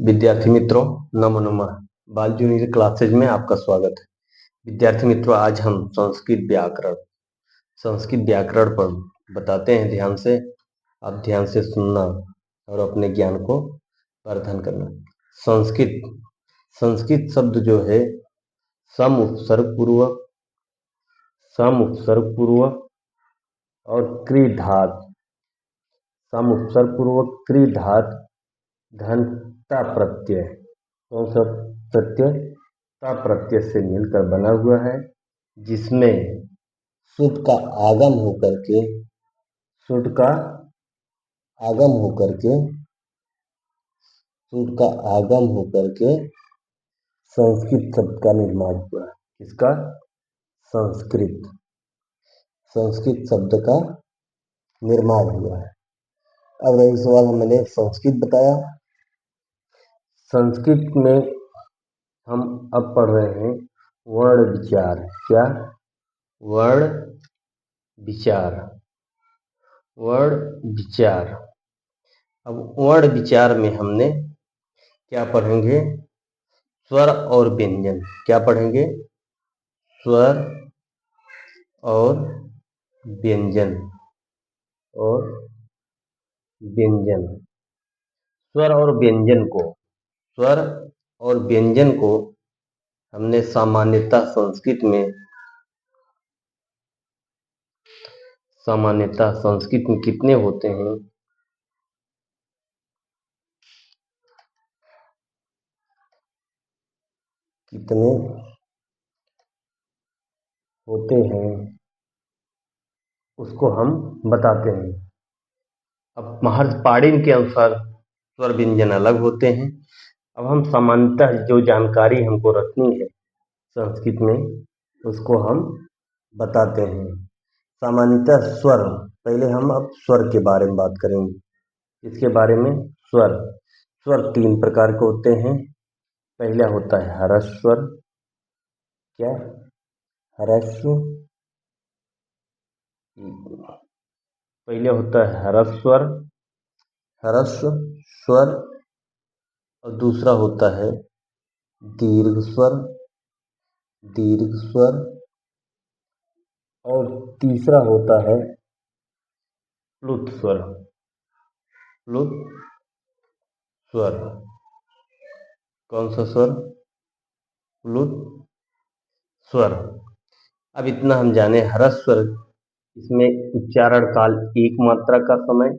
विद्यार्थी मित्रों, नमो नमः। बाल जूनियर क्लासेज में आपका स्वागत है। विद्यार्थी मित्रों, आज हम संस्कृत व्याकरण पर बताते हैं। ध्यान से आप ध्यान से सुनना और अपने ज्ञान को वर्धन करना। संस्कृत शब्द जो है सम उपसर्ग पूर्वक और क्रिधात धनता प्रत्यय, कौन सा प्रत्यय? ता प्रत्यय से मिलकर बना हुआ है, जिसमें शुद्ध का आगम होकर के संस्कृत शब्द का निर्माण हुआ है। किसका? संस्कृत शब्द का निर्माण हुआ है। अब रही सवाल, मैंने संस्कृत बताया। संस्कृत में हम अब पढ़ रहे हैं वर्ण विचार। क्या? वर्ण विचार। अब वर्ण विचार में हमने क्या पढ़ेंगे? स्वर और व्यंजन। क्या पढ़ेंगे? स्वर और व्यंजन। स्वर और व्यंजन को हमने सामान्यतः संस्कृत में कितने होते हैं? उसको हम बताते हैं। अब महर्षि पाणिनि के अनुसार स्वर व्यंजन अलग होते हैं। अब हम सामान्यतः जो जानकारी हमको रखनी है संस्कृत में, उसको हम बताते हैं। सामान्यतः स्वर, पहले हम अब स्वर के बारे में बात करेंगे। इसके बारे में स्वर 3 प्रकार के होते हैं। पहला होता है ह्रस्व। क्या? ह्रस्व। पहले होता है ह्रस्व स्वर, और दूसरा होता है दीर्घ स्वर, और तीसरा होता है प्लुत स्वर। कौन सा स्वर? प्लुत स्वर। अब इतना हम जाने, ह्रस्व स्वर, इसमें उच्चारण काल एक मात्रा का समय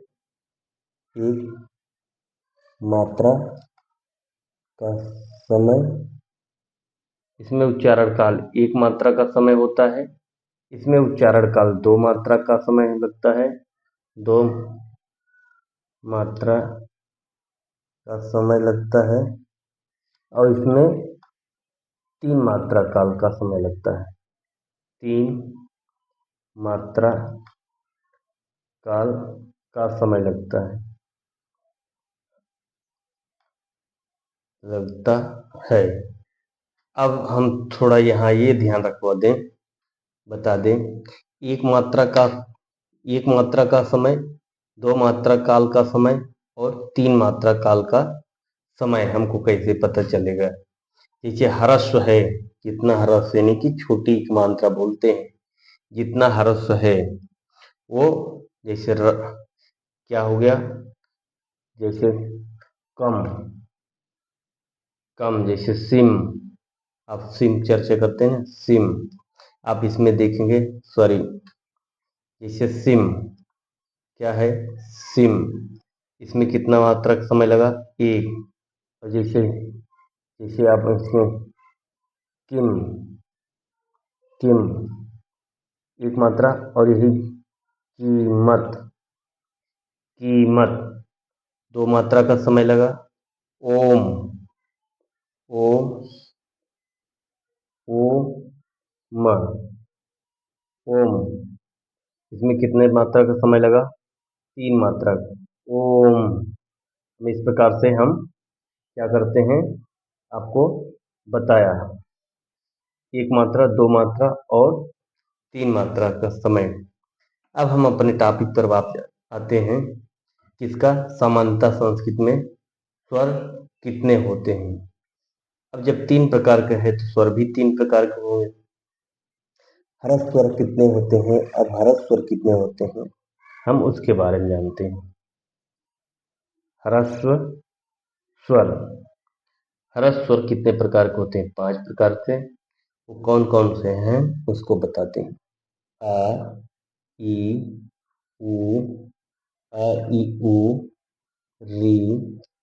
इसमें उच्चारण काल 1 मात्रा का समय होता है। इसमें उच्चारण काल 2 मात्रा का समय लगता है। 2 मात्रा का समय लगता है, और इसमें 3 मात्रा काल का समय लगता है। 3 मात्रा काल का समय लगता है। अब हम थोड़ा यहाँ ये ध्यान बता दें, एक मात्रा का समय, 2 मात्रा काल का समय और 3 मात्रा काल का समय हमको कैसे पता चलेगा? जैसे ह्रस्व है, कितना ह्रस्व, यानी कि छोटी मात्रा बोलते हैं। जितना ह्रस्व है वो, जैसे क्या हो गया? जैसे कम, जैसे सिम। आप सिम चर्चा करते हैं, सिम। आप इसमें देखेंगे, जैसे सिम क्या है? सिम। इसमें कितना मात्रा का समय लगा? 1। और जैसे आप इसमें किम 1 मात्रा, और यही कीमत 2 मात्रा का समय लगा। ओम इसमें कितने मात्रा का समय लगा? 3 मात्रा का। ओम। इस प्रकार से हम क्या करते हैं, आपको बताया, 1 मात्रा, 2 मात्रा और 3 मात्रा का समय। अब हम अपने टॉपिक पर वापस आते हैं। किसका? सामान्यतः संस्कृत में स्वर कितने होते हैं। अब जब 3 प्रकार के हैं तो स्वर भी 3 प्रकार के होंगे। ह्रस्व स्वर कितने होते हैं, अपभ्रंश स्वर कितने होते हैं, हम उसके बारे में जानते हैं। ह्रस्व स्वर, ह्रस्व स्वर कितने प्रकार के होते हैं, 5 प्रकार से। वो कौन कौन से हैं उसको बताते हैं। आ, ई, उ, आ, ई, उ, री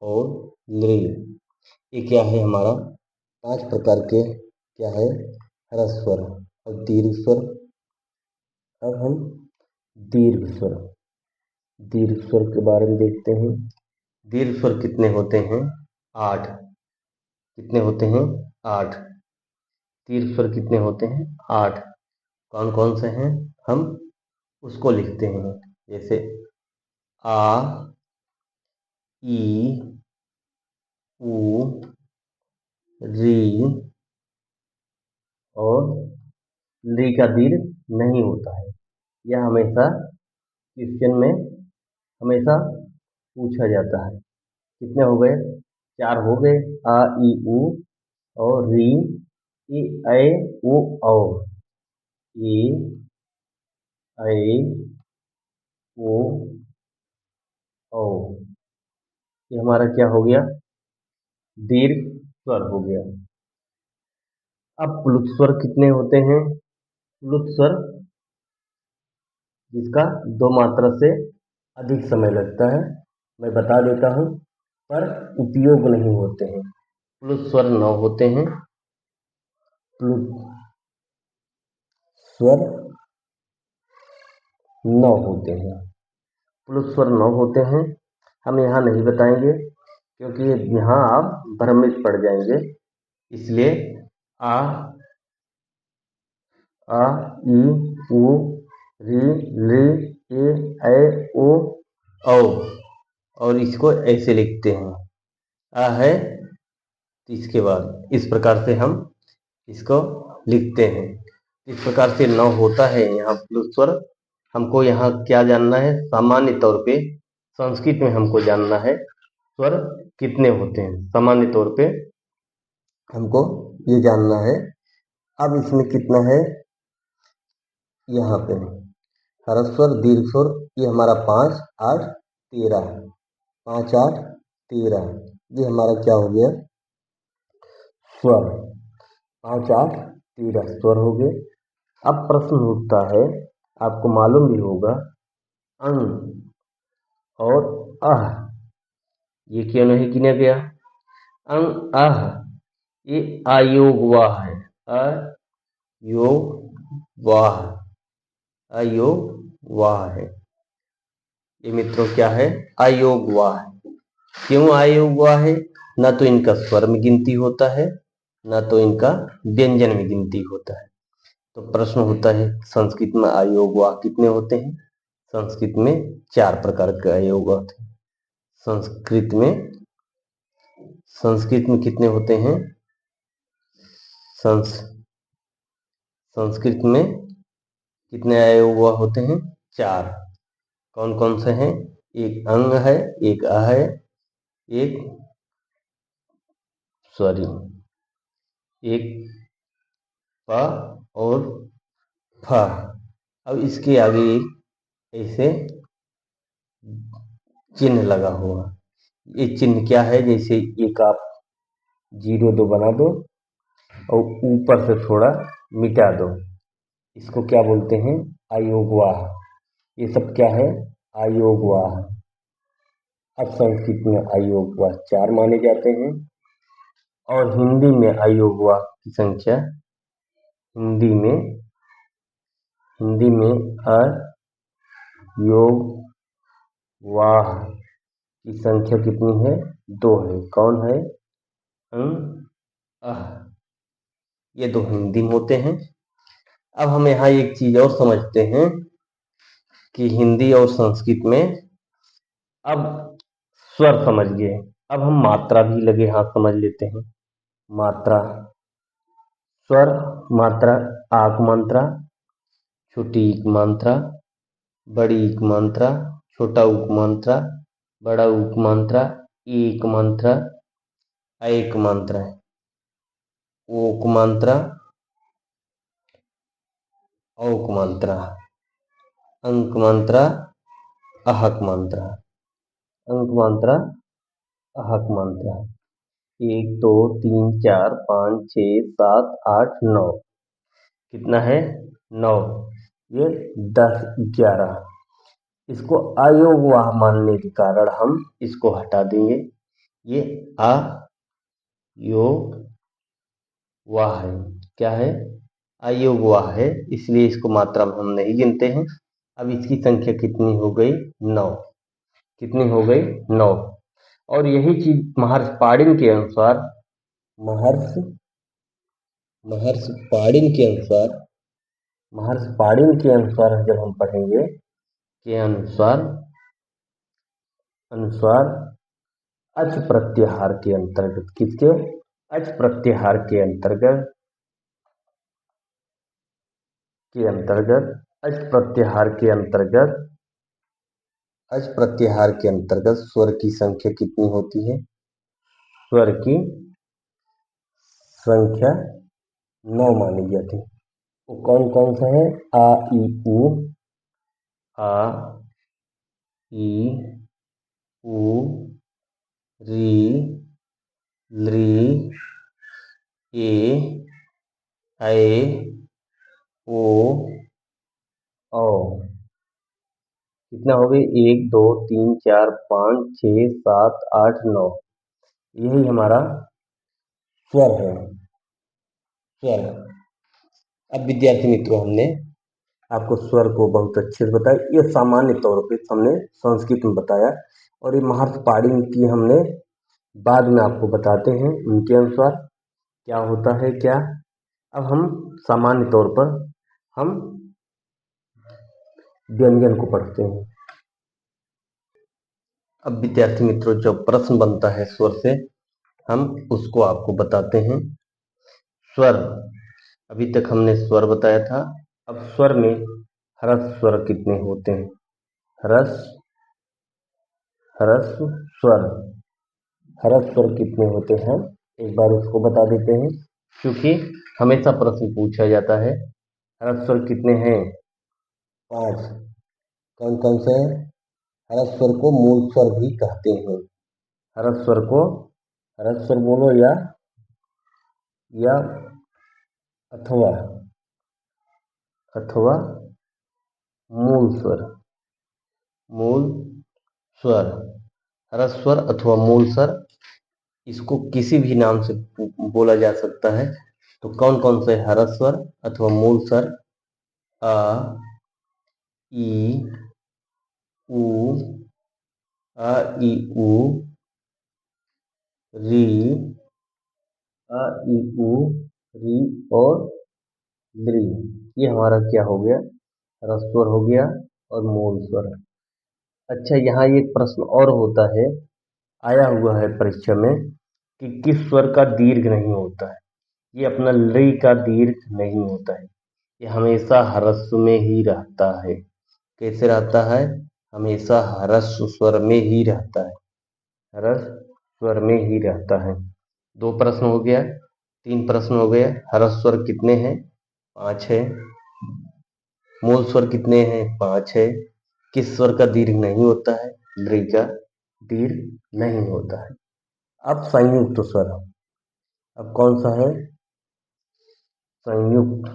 और ले। ये क्या है हमारा 5 प्रकार के क्या है ह्रस्व स्वर और दीर्घ स्वर। अब हम दीर्घ स्वर, दीर्घ स्वर के बारे में देखते हैं। दीर्घ स्वर कितने होते हैं, 8। कितने होते हैं, 8। दीर्घ स्वर कितने होते हैं, 8। कौन कौन से हैं, हम उसको लिखते हैं। जैसे आ, ई, उ, री और ली का दीर्घ नहीं होता है। यह हमेशा क्वेश्चन में हमेशा पूछा जाता है। कितने हो गए, 4 हो गए। आ, ई, उ और री, ई, ऐ, ओ, औ। ई, ऐ, ओ, औ। ये हमारा क्या हो गया, दीर्घ स्वर हो गया। अब प्लुत स्वर कितने होते हैं, प्लुत स्वर जिसका 2 मात्रा से अधिक समय लगता है, मैं बता देता हूँ, पर उपयोग नहीं होते हैं। प्लुत स्वर 9 होते हैं। प्लुत स्वर 9 होते हैं। प्लुत स्वर 9 होते हैं। हम यहाँ नहीं बताएंगे क्योंकि यहाँ आप भ्रमित पड़ जाएंगे, इसलिए आ, आ, ई, उ, री, ली, ए, ऐ, ओ, औ। और इसको ऐसे लिखते हैं, आ है तो इसके बाद इस प्रकार से हम इसको लिखते हैं। इस प्रकार से 9 होता है यहाँ प्लुत स्वर। हमको यहाँ क्या जानना है, सामान्य तौर पे संस्कृत में हमको जानना है स्वर कितने होते हैं। सामान्य तौर पे हमको ये जानना है। अब इसमें कितना है, यहाँ पे ह्रस्व स्वर, दीर्घ स्वर, ये हमारा 5, 8, 13, 5, 8, 13, ये हमारा क्या हो गया, स्वर। 5, 8, 13 स्वर हो गए। अब प्रश्न उठता है, आपको मालूम भी होगा, अं और अह ये क्यों नहीं गिना गया। अं, अह ये अयोग वाह है, अयोग वाह, अयोग वाह है। ये मित्रों क्या है, अयोग वाह है। क्यों अयोग वाह है, ना तो इनका स्वर में गिनती होता है, ना तो इनका व्यंजन में गिनती होता है। तो प्रश्न होता है संस्कृत में अयोग वाह कितने होते हैं। संस्कृत में 4 प्रकार के अयोग होते हैं। संस्कृत में कितने होते हैं, संस्कृत में कितने अयोग होते हैं, 4। कौन कौन से हैं, एक अंग है, एक अ है, एक सॉरी एक प और फ। अब इसके आगे एक ऐसे चिन्ह लगा हुआ, ये चिन्ह क्या है, जैसे एक आप 0 2 बना दो और ऊपर से थोड़ा मिटा दो, इसको क्या बोलते हैं, अयोगवाह। ये सब क्या है, अयोगवाह। अब संस्कृत में अयोगवाह 4 माने जाते हैं। और हिंदी में अयोगवाह की संख्या, हिंदी में अयोगवाह की संख्या कितनी है, 2 है। कौन है, अं, अह, ये 2 हिंदी में होते हैं। अब हम यहाँ एक चीज और समझते हैं कि हिंदी और संस्कृत में अब स्वर समझ गए, अब हम मात्रा भी लगे हाथ समझ लेते हैं। मात्रा, स्वर मात्रा, आक मात्रा, छोटी इक मात्रा, बड़ी इक मात्रा, छोटा उक मात्रा, बड़ा उक मात्रा, एक मात्रा, एक मात्रा है, ओक मात्रा, औक मात्रा, अंक मात्रा, आहक मात्रा, अंक मात्रा, आहक मात्रा। 1 2 3 4 5 6 7 8 9। कितना है? 9। ये 10 11। इसको अयोगवाह मानने के कारण हम इसको हटा देंगे। ये अयोगवाह है। क्या है? अयोगवाह है, इसलिए इसको मात्रा में हम नहीं गिनते हैं। अब इसकी संख्या कितनी हो गई? 9। कितनी हो गई? 9। और यही चीज महर्ष पाणिनि के अनुसार, महर्ष महर्ष पाणिनि के अनुसार महर्ष पाणिनि के अनुसार जब हम पढ़ेंगे के अनुसार अच प्रत्याहार के अंतर्गत, किसके? अच प्रत्याहार के अंतर्गत अच प्रत्याहार के अंतर्गत अच प्रत्याहार के अंतर्गत स्वर की संख्या कितनी होती है? स्वर की संख्या 9 मानी जाती है। वो कौन कौन सा है? आ ई उ, आ ई उ, री, लृ, ए, ऐ, ओ, औ। कितना हो गए? 1 2 3 4 5 6 7 8 9। यही हमारा स्वर है। स्वर। अब विद्यार्थी मित्रों, हमने आपको स्वर को बहुत अच्छे से बताया। ये सामान्य तौर पे हमने संस्कृत में बताया, और ये महर्ष पाणिनि की हमने बाद में आपको बताते हैं उनके अनुसार क्या होता है क्या। अब हम सामान्य तौर पर हम व्यंजन को पढ़ते हैं। अब विद्यार्थी मित्रों, जब प्रश्न बनता है स्वर से, हम उसको आपको बताते हैं। स्वर, अभी तक हमने स्वर बताया था। अब स्वर में ह्रस्व स्वर कितने होते हैं? ह्रस्व स्वर कितने होते हैं? एक बार उसको बता देते हैं, क्योंकि हमेशा प्रश्न पूछा जाता है। ह्रस्व स्वर कितने हैं? 5। कौन कौन से हैं? ह्रस्व स्वर को मूल स्वर भी कहते हैं। ह्रस्व स्वर को, ह्रस्व स्वर बोलो, या अथवा मूल स्वर। ह्रस्व स्वर अथवा मूल स्वर, इसको किसी भी नाम से बोला जा सकता है। तो कौन कौन से ह्रस्व स्वर अथवा मूल स्वर? अ, ई, उ, अ, ई, उ, री, अ, ई, उ, री और लृ। ये हमारा क्या हो गया? ह्रस्व स्वर हो गया और मूल स्वर। अच्छा, यहाँ एक प्रश्न और होता है, आया हुआ है परीक्षा में, कि किस स्वर का दीर्घ नहीं होता है? ये अपना लृ का दीर्घ नहीं होता है। ये हमेशा ह्रस्व में ही रहता है। कैसे रहता है? हमेशा ह्रस्व स्वर में ही रहता है। ह्रस्व स्वर में ही रहता है। 2 प्रश्न हो गया। 3 प्रश्न हो गए। ह्रस्व स्वर कितने हैं? 5 है। मूल स्वर कितने हैं? 5 है। किस स्वर का दीर्घ नहीं होता है? लृ का दीर्घ नहीं होता है। अब संयुक्त स्वर, अब कौन सा है? संयुक्त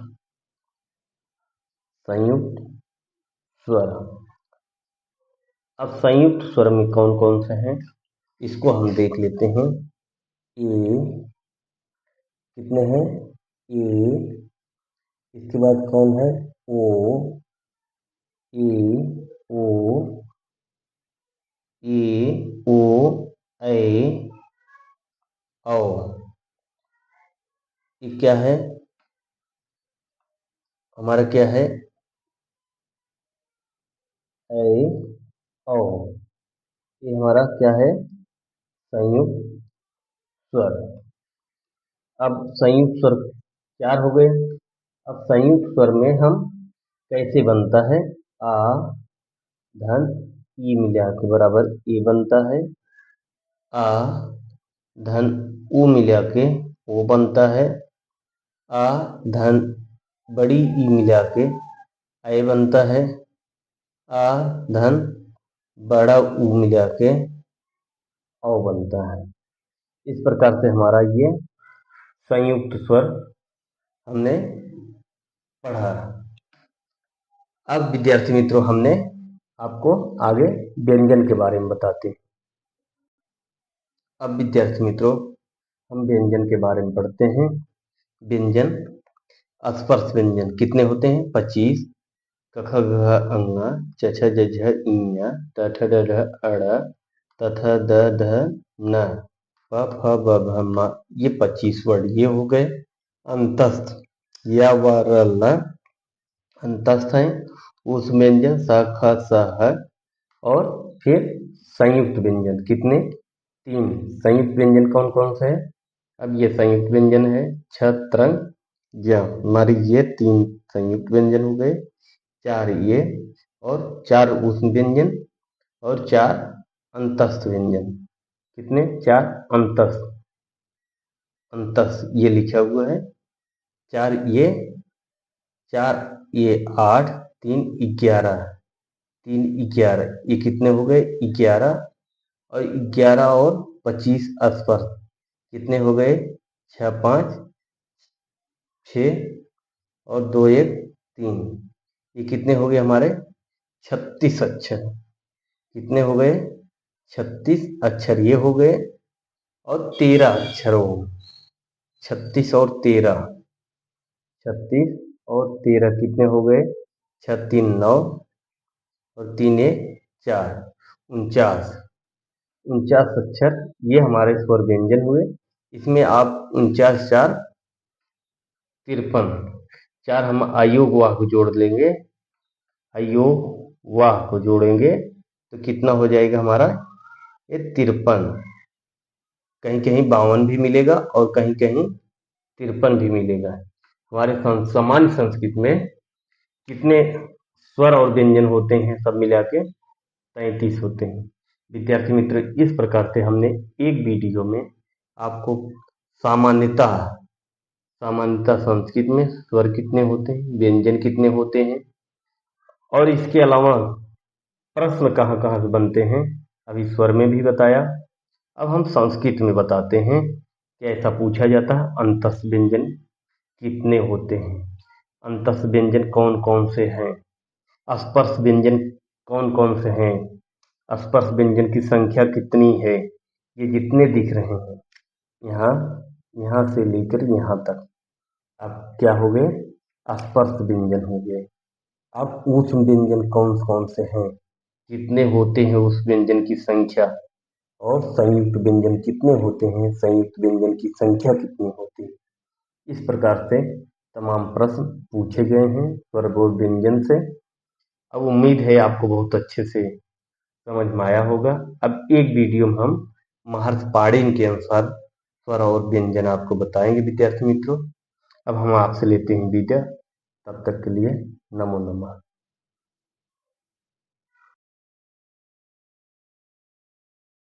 स्वर। अब संयुक्त स्वर में कौन कौन से हैं, इसको हम देख लेते हैं। ए, कितने हैं? ए, इसके बाद कौन है? ओ, ए, ओ, ए, ओ, ऐ, औ। ये क्या है? हमारा क्या है? ऐ, औ। ये हमारा क्या है? संयुक्त स्वर। अब संयुक्त स्वर 4 हो गए। अब संयुक्त स्वर में हम कैसे बनता है? आ धन ई मिला के बराबर ए बनता है। आ धन उ मिला के ओ बनता है। आ धन बड़ी ई मिला के ए बनता है। आ धन बड़ा उ मिला के औ बनता है। इस प्रकार से हमारा ये संयुक्त स्वर हमने पढ़ा। अब विद्यार्थी मित्रों हमने आपको आगे व्यंजन के बारे में बताते हैं। अब विद्यार्थी मित्रों हम व्यंजन के बारे में पढ़ते हैं। व्यंजन स्पर्श व्यंजन कितने होते हैं? 25। क ख ग घ अ च छ ज झ ञ ट ठ ड ढ अ त थ द ध न प फ ब भ म। ये 25 वर्ड ये हो गए। अंतस्थ या व र ल अंतस्थ है। उस व्यंजन स ख स ह। और फिर संयुक्त व्यंजन कितने? 3। संयुक्त व्यंजन कौन कौन से है? अब ये संयुक्त व्यंजन है छ त्रंग ज। हमारी ये 3 संयुक्त व्यंजन हो गए। 4 ये और 4 उष्म व्यंजन और 4 अंतस्थ व्यंजन। कितने? 4 अंतस्थ। अंतस्थ ये लिखा हुआ है। 4 ये 8 3 11 3 11 ये कितने हो गए? 11 और 11 और 25 स्पर्श कितने हो गए? 6 5 6 और 2 1 3। ये कितने हो गए हमारे? 36 अक्षर। कितने हो गए? 36 अक्षर ये हो गए। और 13 अक्षर हो। 36 और 13 36 और 13 कितने हो गए? 6 3 9 और 3 1 4 49 अक्षर ये हमारे स्वर व्यंजन हुए। इसमें आप 49 4 53 4 हम अयोग वाह को जोड़ लेंगे। अयोग वाह को जोड़ेंगे तो कितना हो जाएगा हमारा? ये 53। कहीं कहीं 52 भी मिलेगा और कहीं कहीं 53 भी मिलेगा। हमारे सामान्य संस्कृत में कितने स्वर और व्यंजन होते हैं? सब मिला के 33 होते हैं। विद्यार्थी मित्र इस प्रकार से हमने एक वीडियो में आपको सामान्यतः संस्कृत में स्वर कितने होते हैं, व्यंजन कितने होते हैं और इसके अलावा प्रश्न कहाँ कहाँ से बनते हैं अभी स्वर में भी बताया। अब हम संस्कृत में बताते हैं कि ऐसा पूछा जाता है अंतस्थ व्यंजन कितने होते हैं, अंतस्थ व्यंजन कौन कौन से हैं, स्पर्श व्यंजन कौन कौन से हैं, स्पर्श व्यंजन की संख्या कितनी है। ये जितने दिख रहे हैं यहाँ से लेकर यहाँ तक अब क्या हो गए? स्पर्श व्यंजन हो गए। अब ऊष्म व्यंजन कौन कौन से हैं, कितने होते हैं उस व्यंजन की संख्या, और संयुक्त व्यंजन कितने होते हैं, संयुक्त व्यंजन की संख्या कितनी होती है। इस प्रकार से तमाम प्रश्न पूछे गए हैं स्वर और व्यंजन से। अब उम्मीद है आपको बहुत अच्छे से समझ में आया होगा। अब एक वीडियो में हम महर्षि पाणिनि के अनुसार स्वर और व्यंजन आपको बताएंगे विद्यार्थी मित्रों। अब हम आपसे लेते हैं विदा। तब तक के लिए नमो नमः।